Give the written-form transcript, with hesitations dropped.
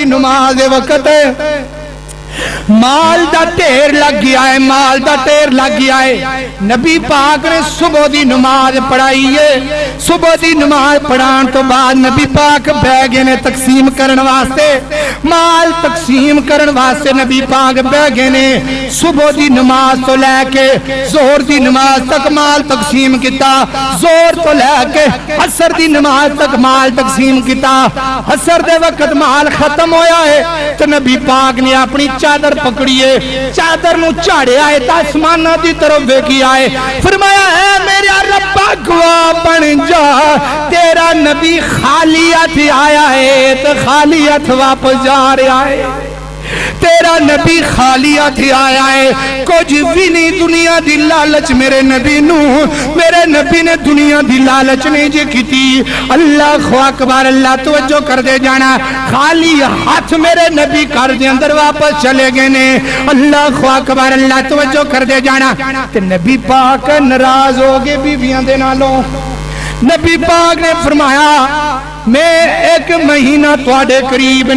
نماز دے وقت مال دا ٹھیر لگ گیا ہے، مال دا ٹھیر لگ گیا ہے۔ نبی پاک نے صبح دی نماز پڑھائی ہے، صبح دی نماز پڑھان تو بعد نبی پاک بیگے نے تقسیم کرن واسطے، مال تقسیم کرن واسطے نبی پاک بیگے نے صبح دی نماز تو لے کے ظہر دی نماز تک مال تقسیم کیتا، ظہر تو لے کے عصر دی نماز تک مال تقسیم کیتا۔ عصر دے وقت مال ختم ہویا ہے تو نبی پاک نے اپنی چادر پکڑیے، چادر نو چاڑے آئے تا آسمانہ دی طرف دیکھی آئے، فرمایا ہے میرا ربا گواہ بن جا، تیرا نبی خالی ہاتھ آیا ہے تو خالی ہاتھ واپس جا رہا ہے، تیرا نبی خالی ہاتھ آیا ہے، کچھ بھی نہیں دنیا دی لالچ میرے نبی نو، میرے نبی نے دنیا دی لالچ نہیں جی کی تھی۔ اللہ اکبر، اللہ توجہ کر دے جانا، خالی ہاتھ میرے نبی کر دے اندر واپس چلے گئے نے۔ اللہ اکبر، اللہ توجہ کر دے جانا، تے نبی پاک ناراض ہو گئے بیویاں دے نالوں۔ نبی پاک نے فرمایا میں ایک مہینہ تواڈے قریب